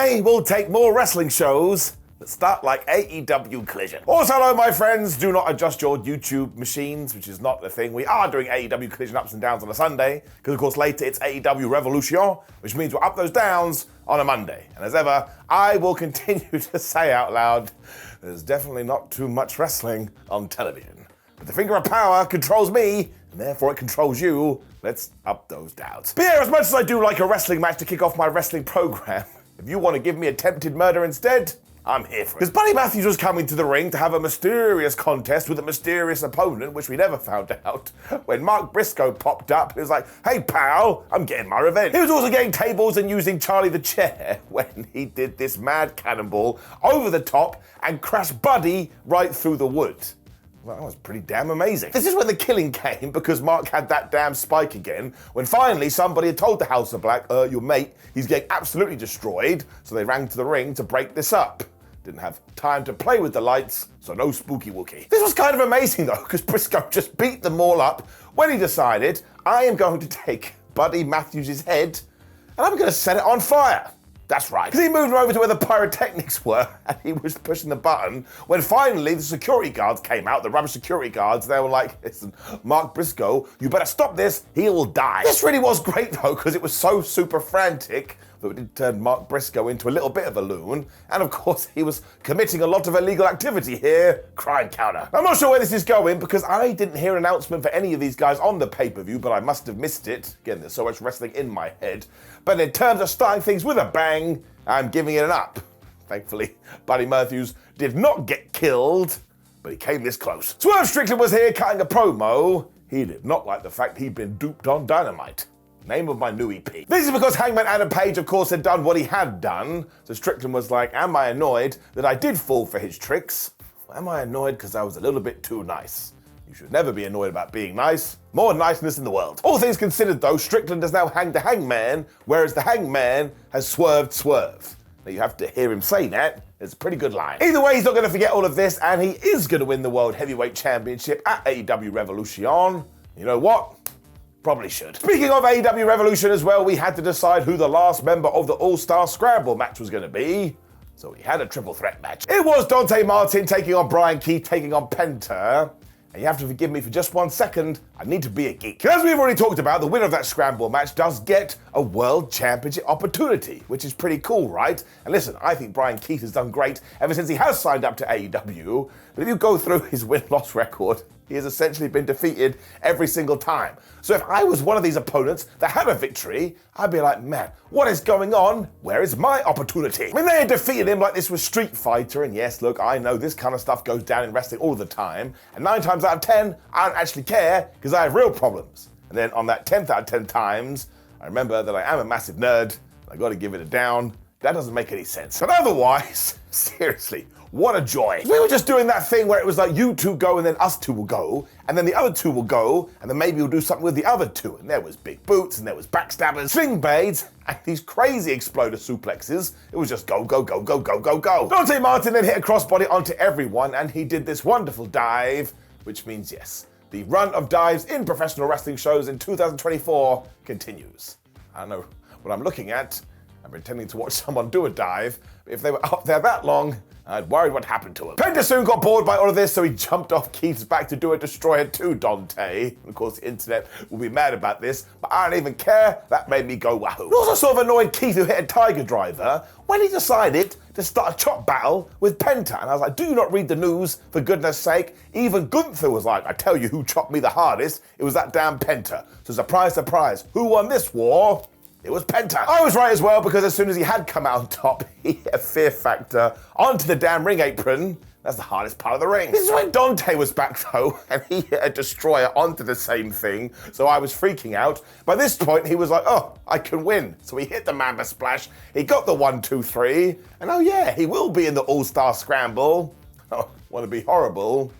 I will take more wrestling shows that start like AEW Collision. Also, hello, my friends. Do not adjust your YouTube machines, which is not the thing. We are doing AEW Collision ups and downs on a Sunday, because of course later it's AEW Revolution, which means we'll up those downs on a Monday. And as ever, I will continue to say out loud, there's definitely not too much wrestling on television. But the finger of power controls me, and therefore it controls you. Let's up those downs. But yeah, as much as I do like a wrestling match to kick off my wrestling program, if you want to give me attempted murder instead, I'm here for it. Because Buddy Matthews was coming to the ring to have a mysterious contest with a mysterious opponent, which we never found out, when Mark Briscoe popped up. He was like, hey pal, I'm getting my revenge. He was also getting tables and using Charlie the Chair when he did this mad cannonball over the top and crashed Buddy right through the wood. Well, that was pretty damn amazing. This is when the killing came, because Mark had that damn spike again, when finally somebody had told the House of Black, your mate, he's getting absolutely destroyed, so they ran to the ring to break this up. Didn't have time to play with the lights, so no spooky wookie. This was kind of amazing though, because Briscoe just beat them all up when he decided, I am going to take Buddy Matthews' head and I'm going to set it on fire. That's right. Because he moved him over to where the pyrotechnics were and he was pushing the button when finally the security guards came out, the rubber security guards. They were like, listen, Mark Briscoe, you better stop this, he will die. This really was great though, because it was so super frantic that it did turn Mark Briscoe into a little bit of a loon. And of course, he was committing a lot of illegal activity here. Crime counter. I'm not sure where this is going because I didn't hear an announcement for any of these guys on the pay-per-view, but I must have missed it. Again, there's so much wrestling in my head. But in terms of starting things with a bang, I'm giving it an up. Thankfully, Buddy Matthews did not get killed, but he came this close. Swerve Strickland was here cutting a promo. He did not like the fact he'd been duped on Dynamite. Name of my new EP. This is because Hangman Adam Page, of course, had done what he had done. So Strickland was like, am I annoyed that I did fall for his tricks? Or am I annoyed because I was a little bit too nice? You should never be annoyed about being nice. More niceness in the world. All things considered though, Strickland has now hanged the Hangman, whereas the Hangman has swerved Swerve. Now you have to hear him say that. It's a pretty good line. Either way, he's not going to forget all of this, and he is going to win the World Heavyweight Championship at AEW Revolution. You know what? Probably should. Speaking of AEW Revolution as well, we had to decide who the last member of the All Star Scramble match was going to be. So we had a triple threat match. It was Dante Martin taking on Bryan Keith, taking on Penta. And you have to forgive me for just 1 second, I need to be a geek. As we've already talked about, the winner of that Scramble match does get a World Championship opportunity, which is pretty cool, right? And listen, I think Bryan Keith has done great ever since he has signed up to AEW. But if you go through his win-loss record, he has essentially been defeated every single time. So if I was one of these opponents that had a victory, I'd be like, man, what is going on? Where is my opportunity? I mean, they had defeated him like this was Street Fighter, and yes, look, I know this kind of stuff goes down in wrestling all the time, and 9 times out of 10, I don't actually care, because I have real problems. And then on that 10th out of 10 times, I remember that I am a massive nerd, I gotta give it a down. That doesn't make any sense. But otherwise, seriously, what a joy. We were just doing that thing where it was like you two go and then us two will go, and then the other two will go, and then maybe we'll do something with the other two. And there was big boots, and there was backstabbers, sling blades, and these crazy exploder suplexes. It was just go, go, go, go, go, go, go. Dante Martin then hit a crossbody onto everyone, and he did this wonderful dive, which means yes, the run of dives in professional wrestling shows in 2024 continues. I don't know what I'm looking at. I'm pretending to watch someone do a dive, but if they were up there that long, I'd worried what happened to him. Penta soon got bored by all of this, so he jumped off Keith's back to do a destroyer to Dante. And of course, the internet will be mad about this, but I don't even care. That made me go wahoo. It also sort of annoyed Keith, who hit a Tiger Driver, when he decided to start a chop battle with Penta. And I was like, do you not read the news, for goodness sake? Even Gunther was like, I tell you who chopped me the hardest. It was that damn Penta. So surprise, surprise, who won this war? It was Penta. I was right as well, because as soon as he had come out on top, he hit a Fear Factor onto the damn ring apron. That's the hardest part of the ring. This is when Dante was back though, and he hit a destroyer onto the same thing, so I was freaking out. By this point, he was like, oh, I can win. So he hit the Mamba Splash, he got the 1, 2, 3, and oh yeah, he will be in the All Star Scramble. Oh, want to be horrible?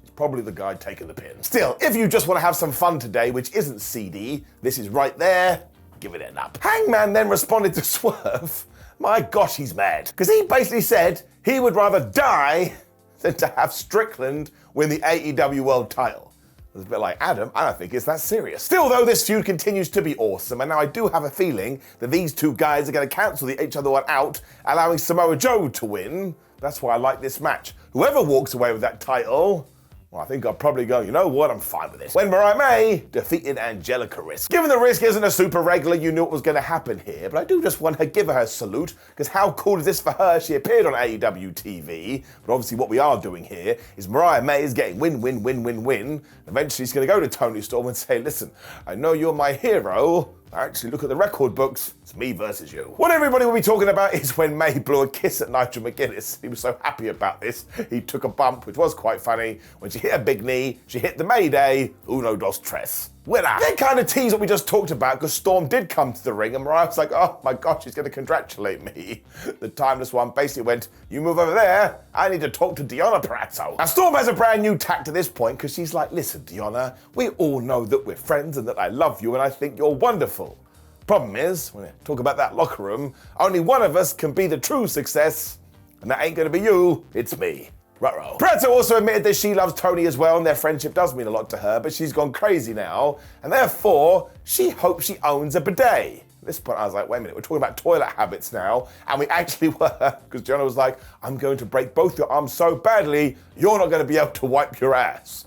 He's probably the guy taking the pin. Still, if you just want to have some fun today, which isn't seedy, this is right there. Give it an up. Hangman then responded to Swerve. My gosh, he's mad. Because he basically said he would rather die than to have Strickland win the AEW World title. It's a bit like, Adam, I don't think it's that serious. Still though, this feud continues to be awesome, and now I do have a feeling that these two guys are going to cancel each other one out, allowing Samoa Joe to win. That's why I like this match. Whoever walks away with that title, well, I think I'll probably go, you know what, I'm fine with this. When Mariah May defeated Angelica Risk. Given the Risk isn't a super regular, you knew what was going to happen here, but I do just want to give her a salute, because how cool is this for her? She appeared on AEW TV, but obviously what we are doing here is Mariah May is getting win, win, win, win, win. Eventually she's going to go to Toni Storm and say, listen, I know you're my hero. Actually, look at the record books. It's me versus you. What everybody will be talking about is when May blew a kiss at Nigel McGuinness. He was so happy about this. He took a bump, which was quite funny. When she hit a big knee, she hit the Mayday, uno dos tres. Winner. They kind of tease what we just talked about, because Storm did come to the ring and Mariah was like, oh my gosh, she's going to congratulate me. The Timeless One basically went, you move over there, I need to talk to Deonna Purrazzo. Now Storm has a brand new tact at this point, because she's like, listen Deonna, we all know that we're friends and that I love you and I think you're wonderful. Problem is, when we talk about that locker room, only one of us can be the true success, and that ain't going to be you, it's me. Ruh-roh. Purrazzo also admitted that she loves Toni as well, and their friendship does mean a lot to her, but she's gone crazy now, and therefore, she hopes she owns a bidet. At this point, I was like, wait a minute, we're talking about toilet habits now, and we actually were, because Deonna was like, I'm going to break both your arms so badly, you're not going to be able to wipe your ass.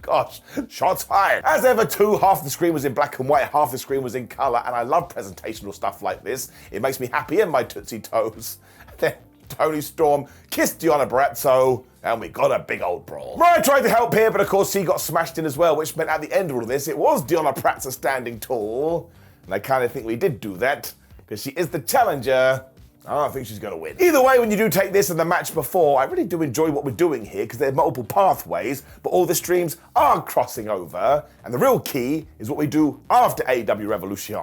Gosh, shots fired. As ever too, half the screen was in black and white, half the screen was in colour, and I love presentational stuff like this. It makes me happy in my Tootsie Toes. Then Toni Storm kissed Deonna Purrazzo, and we got a big old brawl. Mariah tried to help here, but of course she got smashed in as well, which meant at the end of all of this, it was Deonna Purrazzo standing tall. And I kind of think we did do that, because she is the challenger. I don't think she's going to win. Either way, when you do take this and the match before, I really do enjoy what we're doing here because there are multiple pathways, but all the streams are crossing over. And the real key is what we do after AEW Revolution.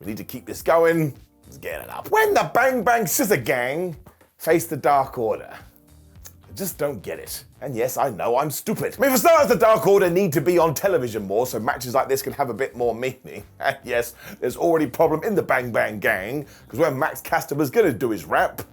We need to keep this going. Let's get it up. When the Bang Bang Scissor Gang face the Dark Order. I just don't get it. And yes, I know I'm stupid. I mean, for starters, the Dark Order need to be on television more so matches like this can have a bit more meaning. And yes, there's already a problem in the Bang Bang Gang, because when Max Caster was gonna do his rap,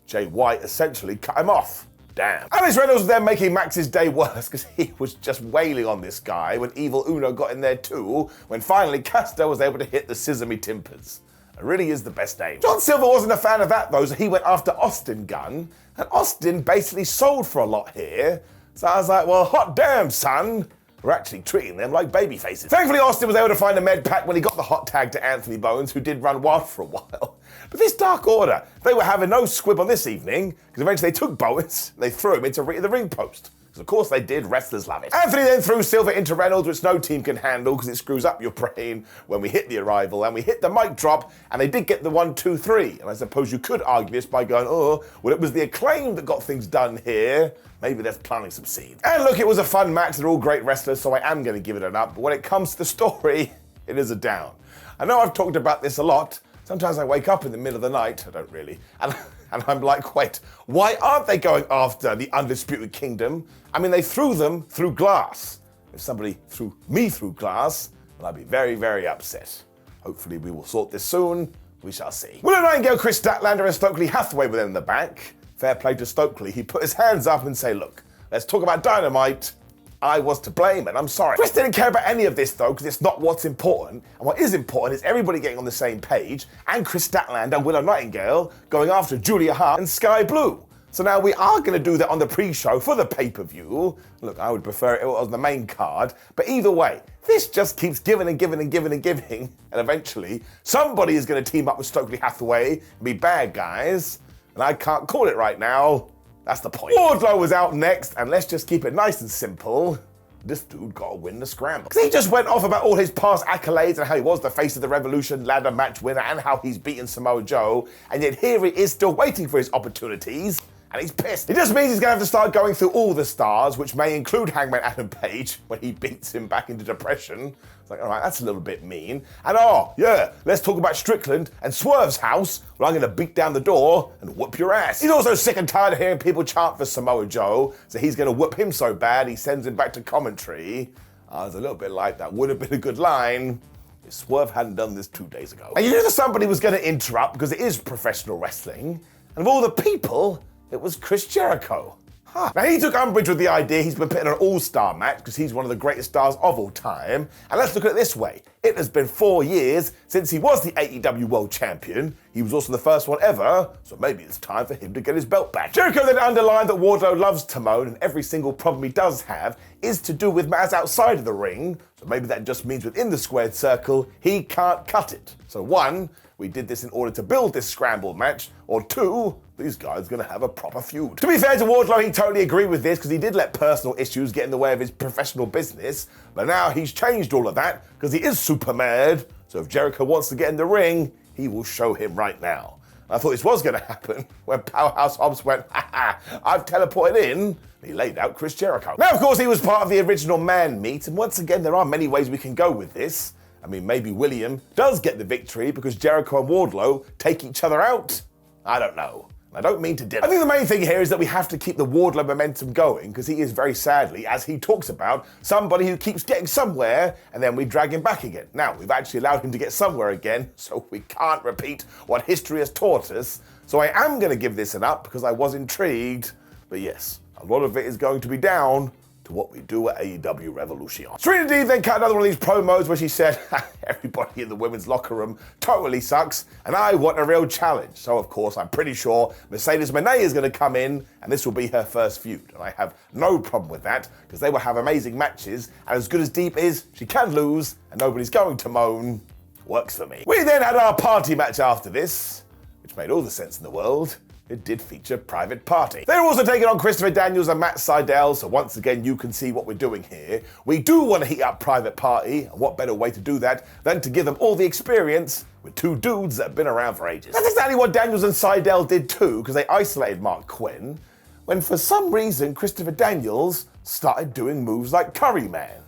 Jay White essentially cut him off. Damn. Alex Reynolds was then making Max's day worse because he was just wailing on this guy when Evil Uno got in there too, when finally Caster was able to hit the Sesame Timpers. It really is the best name. John Silver wasn't a fan of that though, so he went after Austin Gunn, and Austin basically sold for a lot here. So I was like, well, hot damn, son. We're actually treating them like baby faces. Thankfully, Austin was able to find a med pack when he got the hot tag to Anthony Bowens, who did run wild for a while. But this Dark Order, they were having no squib on this evening, because eventually they took Bowens, and they threw him into the ring post. Because of course they did, wrestlers love it. Anthony then threw Silver into Reynolds, which no team can handle because it screws up your brain when we hit the arrival, and we hit the mic drop, and they did get the 1, 2, 3. And I suppose you could argue this by going, oh, well it was the Acclaim that got things done here. Maybe they're planting some seeds. And look, it was a fun match, they're all great wrestlers, so I am going to give it an up, but when it comes to the story, it is a down. I know I've talked about this a lot. Sometimes I wake up in the middle of the night, I don't really, and I'm like, wait, why aren't they going after the Undisputed Kingdom? I mean, they threw them through glass. If somebody threw me through glass, well, I'd be very, very upset. Hopefully we will sort this soon. We shall see. Willow Nightingale, Chris Statlander, and Stokely Hathaway were in the back. Fair play to Stokely. He put his hands up and say, look, let's talk about Dynamite. I was to blame, and I'm sorry. Chris didn't care about any of this, though, because it's not what's important. And what is important is everybody getting on the same page, and Chris Statlander and Willow Nightingale going after Julia Hart and Sky Blue. So now we are going to do that on the pre-show for the pay-per-view. Look, I would prefer it on the main card, but either way, this just keeps giving and giving and giving and giving, and eventually somebody is going to team up with Stokely Hathaway and be bad guys, and I can't call it right now. That's the point. Wardlow was out next, and let's just keep it nice and simple. This dude gotta win the scramble. Because he just went off about all his past accolades and how he was the face of the Revolution ladder match winner and how he's beaten Samoa Joe, and yet here he is still waiting for his opportunities, and he's pissed. It just means he's gonna have to start going through all the stars, which may include Hangman Adam Page when he beats him back into depression. It's like, all right, that's a little bit mean. And oh, yeah, let's talk about Strickland and Swerve's house. Well, I'm gonna beat down the door and whoop your ass. He's also sick and tired of hearing people chant for Samoa Joe, so he's gonna whoop him so bad he sends him back to commentary. I was a little bit like, that would have been a good line if Swerve hadn't done this 2 days ago. And you knew that somebody was gonna interrupt because it is professional wrestling, and of all the people, it was Chris Jericho. Now, he took umbrage with the idea he's been put in an all-star match because he's one of the greatest stars of all time. And let's look at it this way. It has been 4 years since he was the AEW World Champion. He was also the first one ever, so maybe it's time for him to get his belt back. Jericho then underlined that Wardlow loves to moan, and every single problem he does have is to do with matters outside of the ring. So maybe that just means within the squared circle, he can't cut it. So 1, we did this in order to build this scramble match, or 2, these guys are going to have a proper feud. To be fair to Wardlow, he totally agreed with this because he did let personal issues get in the way of his professional business, but now he's changed all of that because he is super mad, so if Jericho wants to get in the ring, he will show him right now. I thought this was going to happen when Powerhouse Hobbs went, ha ha, I've teleported in. He laid out Chris Jericho. Now, of course, he was part of the original man meet, and once again, there are many ways we can go with this. I mean, maybe William does get the victory because Jericho and Wardlow take each other out. I don't know. I don't mean to dip. I think the main thing here is that we have to keep the Wardlow momentum going because he is very sadly, as he talks about, somebody who keeps getting somewhere and then we drag him back again. Now, we've actually allowed him to get somewhere again, so we can't repeat what history has taught us. So I am going to give this an up because I was intrigued. But yes, a lot of it is going to be down to what we do at AEW Revolution. Serena Deeb then cut another one of these promos where she said, everybody in the women's locker room totally sucks, and I want a real challenge. So of course, I'm pretty sure Mercedes Moné is going to come in, and this will be her first feud. And I have no problem with that, because they will have amazing matches, and as good as Deeb is, she can lose, and nobody's going to moan. Works for me. We then had our party match after this, which made all the sense in the world. It did feature Private Party. They're also taking on Christopher Daniels and Matt Sidell, so once again you can see what we're doing here. We do want to heat up Private Party, and what better way to do that than to give them all the experience with 2 dudes that have been around for ages. That's exactly what Daniels and Sidell did too, because they isolated Mark Quinn, when for some reason Christopher Daniels started doing moves like Curry Man.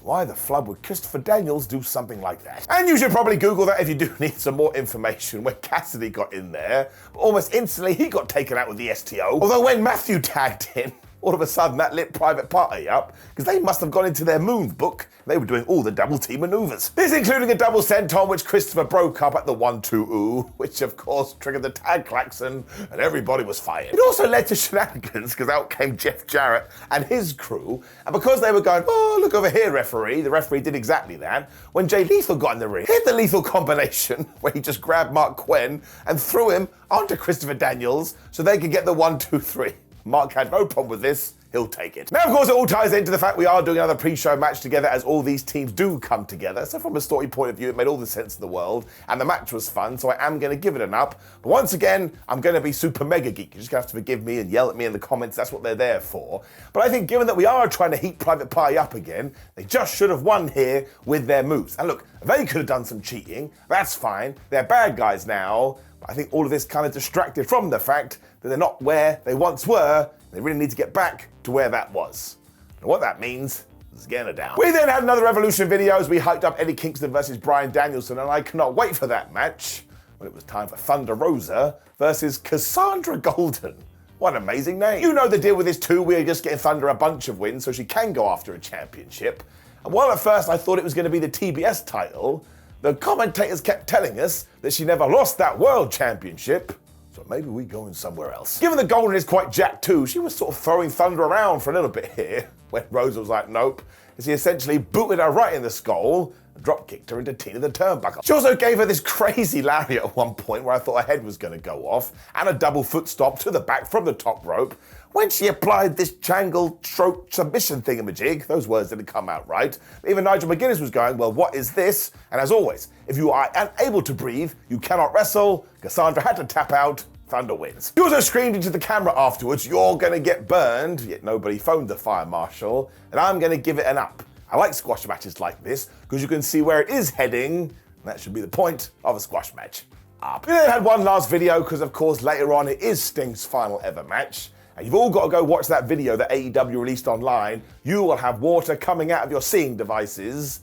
Why the flub would Christopher Daniels do something like that? And you should probably Google that if you do need some more information when Cassidy got in there. But almost instantly he got taken out with the STO. Although when Matthew tagged in, all of a sudden that lit Private Party up because they must have gone into their moon book. They were doing all the double team maneuvers. This including a double senton which Christopher broke up at the 1-2-ooh, which of course triggered the tag klaxon and everybody was fired. It also led to shenanigans because out came Jeff Jarrett and his crew, and because they were going, oh look over here referee, the referee did exactly that. When Jay Lethal got in the ring, he had the lethal combination where he just grabbed Mark Quinn and threw him onto Christopher Daniels so they could get the 1-2-3. Mark had no problem with this, he'll take it. Now, of course, it all ties into the fact we are doing another pre-show match together as all these teams do come together. So from a story point of view, it made all the sense in the world, and the match was fun, so I am going to give it an up. But once again, I'm going to be super mega geek. You're just going to have to forgive me and yell at me in the comments, that's what they're there for. But I think given that we are trying to heat Private Party up again, they just should have won here with their moves. And look, they could have done some cheating, that's fine. They're bad guys now. I think all of this kind of distracted from the fact that they're not where they once were. They really need to get back to where that was. And what that means is getting it down. We then had another Revolution video as we hyped up Eddie Kingston versus Bryan Danielson, and I cannot wait for that match when it was time for Thunder Rosa versus Cassandra Golden. What an amazing name. You know the deal with this too. We're just getting Thunder a bunch of wins so she can go after a championship. And while at first I thought it was going to be the TBS title, the commentators kept telling us that she never lost that world championship, so maybe we're going somewhere else. Given that Golden is quite jacked too, she was sort of throwing Thunder around for a little bit here, when Rosa was like, nope, as he essentially booted her right in the skull and drop kicked her into Tina the Turnbuckle. She also gave her this crazy lariat at one point where I thought her head was going to go off, and a double foot stop to the back from the top rope, when she applied this jangle stroke submission thingamajig. Those words didn't come out right. Even Nigel McGuinness was going, well, what is this? And as always, if you are unable to breathe, you cannot wrestle. Cassandra had to tap out. Thunder wins. He also screamed into the camera afterwards, you're gonna get burned, yet nobody phoned the fire marshal, and I'm gonna give it an up. I like squash matches like this, because you can see where it is heading, and that should be the point of a squash match. Up. We then had one last video, because of course later on it is Sting's final ever match, and you've all got to go watch that video that AEW released online. You will have water coming out of your seeing devices.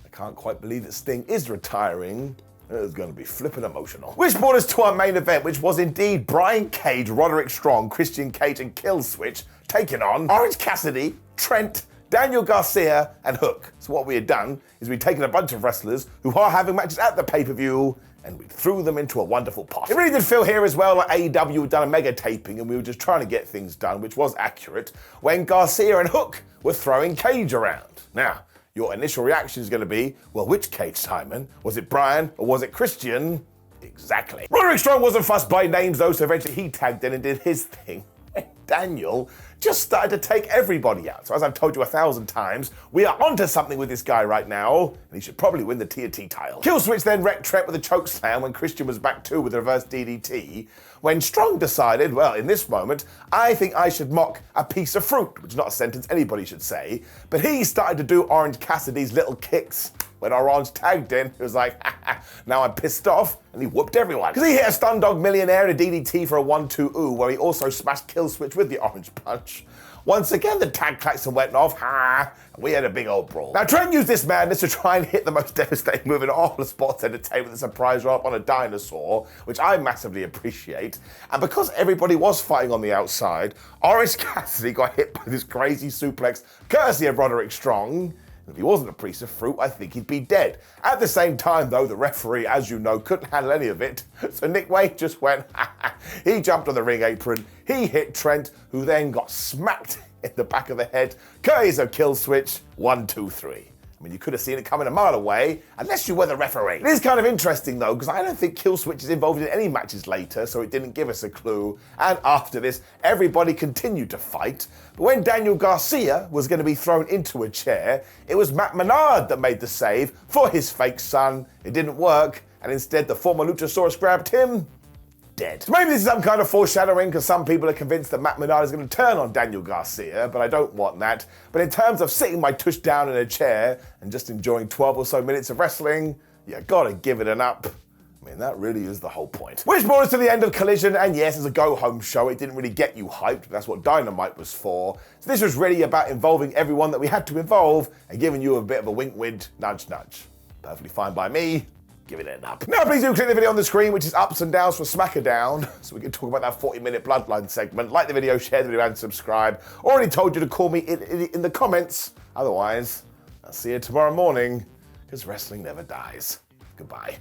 I can't quite believe that Sting is retiring. It's going to be flippin' emotional. Which brought us to our main event, which was indeed Bryan Cage, Roderick Strong, Christian Cage, and Killswitch taking on Orange Cassidy, Trent, Daniel Garcia, and Hook. So what we had done is we'd taken a bunch of wrestlers who are having matches at the pay-per-view and we threw them into a wonderful pot. It really did feel here as well like AEW had done a mega taping and we were just trying to get things done, which was accurate, when Garcia and Hook were throwing Cage around. Now, your initial reaction is going to be, well, which Cage, Simon? Was it Bryan or was it Christian? Exactly. Roderick Strong wasn't fussed by names though, so eventually he tagged in and did his thing. Daniel just started to take everybody out. So as I've told you 1,000 times, we are onto something with this guy right now, and he should probably win the TNT title. Killswitch then wrecked Trent with a choke slam when Christian was back too with a reverse DDT, when Strong decided, well, in this moment, I think I should mock a piece of fruit, which is not a sentence anybody should say, but he started to do Orange Cassidy's little kicks. When Orange tagged in, he was like, now I'm pissed off, and he whooped everyone. Because he hit a Stun Dog Millionaire and a DDT for a 1-2-ooh, where he also smashed Killswitch with the Orange Punch. Once again, the tag klaxon went off, and we had a big old brawl. Now, Trent used this madness to try and hit the most devastating move in all of sports entertainment, the surprise roll-up on a dinosaur, which I massively appreciate. And because everybody was fighting on the outside, Orange Cassidy got hit by this crazy suplex, courtesy of Roderick Strong. If he wasn't a piece of fruit, I think he'd be dead. At the same time, though, the referee, as you know, couldn't handle any of it. So Nick Wade just went, he jumped on the ring apron, he hit Trent, who then got smacked in the back of the head. Courtesy of Killswitch, 1, 2, 3. I mean, you could have seen it coming a mile away, unless you were the referee. It is kind of interesting, though, because I don't think Killswitch is involved in any matches later, so it didn't give us a clue. And after this, everybody continued to fight. But when Daniel Garcia was going to be thrown into a chair, it was Matt Menard that made the save for his fake son. It didn't work, and instead the former Luchasaurus grabbed him. Dead. So maybe this is some kind of foreshadowing because some people are convinced that Matt Menard is going to turn on Daniel Garcia, but I don't want that. But in terms of sitting my tush down in a chair and just enjoying 12 or so minutes of wrestling, you gotta give it an up. I mean, that really is the whole point. Which brought us to the end of Collision, and yes, as a go-home show, it didn't really get you hyped. That's what Dynamite was for. So this was really about involving everyone that we had to involve and giving you a bit of a wink-wink, nudge-nudge. Perfectly fine by me. Give it an up. Now please do click the video on the screen, which is ups and downs for Smackdown, so we can talk about that 40-minute Bloodline segment. Like the video, share the video, and subscribe. Already told you to call me in the comments. Otherwise, I'll see you tomorrow morning, because wrestling never dies. Goodbye.